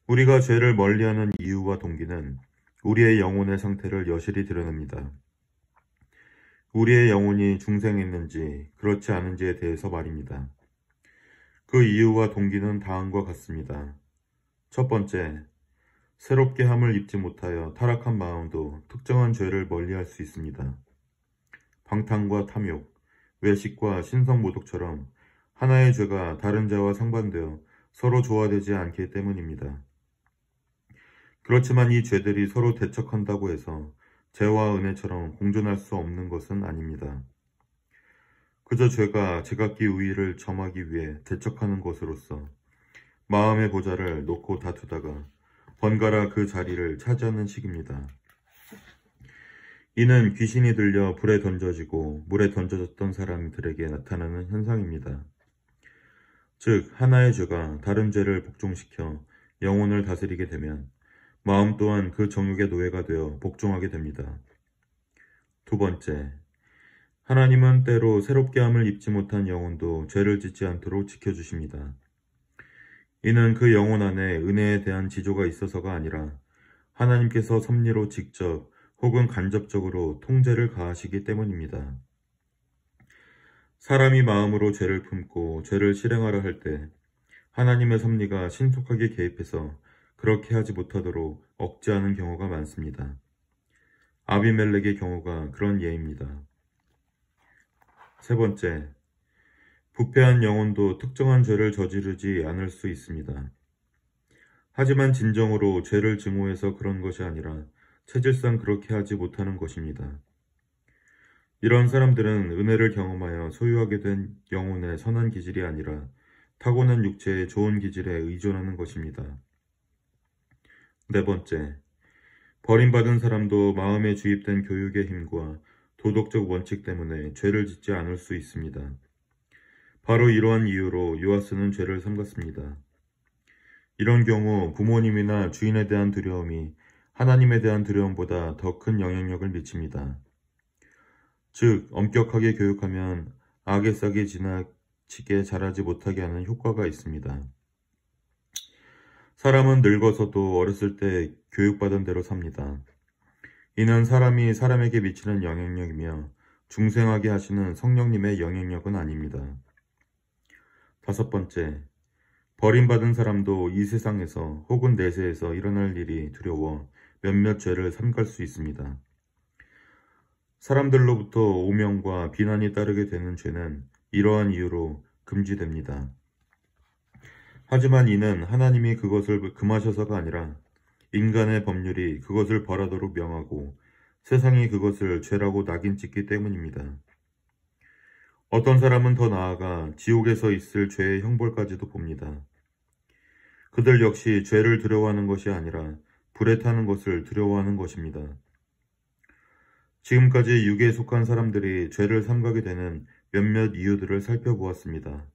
우리가 죄를 멀리하는 이유와 동기는 우리의 영혼의 상태를 여실히 드러냅니다. 우리의 영혼이 중생했는지 그렇지 않은지에 대해서 말입니다. 그 이유와 동기는 다음과 같습니다. 첫 번째, 새롭게 함을 입지 못하여 타락한 마음도 특정한 죄를 멀리할 수 있습니다. 방탕과 탐욕, 외식과 신성모독처럼 하나의 죄가 다른 죄와 상반되어 서로 조화되지 않기 때문입니다. 그렇지만 이 죄들이 서로 대척한다고 해서 죄와 은혜처럼 공존할 수 없는 것은 아닙니다. 그저 죄가 제각기 우위를 점하기 위해 대척하는 것으로서 마음의 보좌를 놓고 다투다가 번갈아 그 자리를 차지하는 식입니다. 이는 귀신이 들려 불에 던져지고 물에 던져졌던 사람들에게 나타나는 현상입니다. 즉, 하나의 죄가 다른 죄를 복종시켜 영혼을 다스리게 되면 마음 또한 그 정욕의 노예가 되어 복종하게 됩니다. 두 번째, 하나님은 때로 새롭게 함을 입지 못한 영혼도 죄를 짓지 않도록 지켜주십니다. 이는 그 영혼 안에 은혜에 대한 지조가 있어서가 아니라 하나님께서 섭리로 직접 혹은 간접적으로 통제를 가하시기 때문입니다. 사람이 마음으로 죄를 품고 죄를 실행하려 할 때 하나님의 섭리가 신속하게 개입해서 그렇게 하지 못하도록 억제하는 경우가 많습니다. 아비멜렉의 경우가 그런 예입니다. 세 번째, 부패한 영혼도 특정한 죄를 저지르지 않을 수 있습니다. 하지만 진정으로 죄를 증오해서 그런 것이 아니라 체질상 그렇게 하지 못하는 것입니다. 이런 사람들은 은혜를 경험하여 소유하게 된 영혼의 선한 기질이 아니라 타고난 육체의 좋은 기질에 의존하는 것입니다. 네 번째, 버림받은 사람도 마음에 주입된 교육의 힘과 도덕적 원칙 때문에 죄를 짓지 않을 수 있습니다. 바로 이러한 이유로 요아스는 죄를 삼갔습니다. 이런 경우 부모님이나 주인에 대한 두려움이 하나님에 대한 두려움보다 더 큰 영향력을 미칩니다. 즉, 엄격하게 교육하면 악의 싹이 지나치게 자라지 못하게 하는 효과가 있습니다. 사람은 늙어서도 어렸을 때 교육받은 대로 삽니다. 이는 사람이 사람에게 미치는 영향력이며 중생하게 하시는 성령님의 영향력은 아닙니다. 다섯 번째, 버림받은 사람도 이 세상에서 혹은 내세에서 일어날 일이 두려워 몇몇 죄를 삼갈 수 있습니다. 사람들로부터 오명과 비난이 따르게 되는 죄는 이러한 이유로 금지됩니다. 하지만 이는 하나님이 그것을 금하셔서가 아니라 인간의 법률이 그것을 벌하도록 명하고 세상이 그것을 죄라고 낙인 찍기 때문입니다. 어떤 사람은 더 나아가 지옥에서 있을 죄의 형벌까지도 봅니다. 그들 역시 죄를 두려워하는 것이 아니라 불에 타는 것을 두려워하는 것입니다. 지금까지 육에 속한 사람들이 죄를 삼가게 되는 몇몇 이유들을 살펴보았습니다.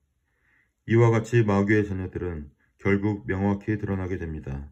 이와 같이 마귀의 자녀들은 결국 명확히 드러나게 됩니다.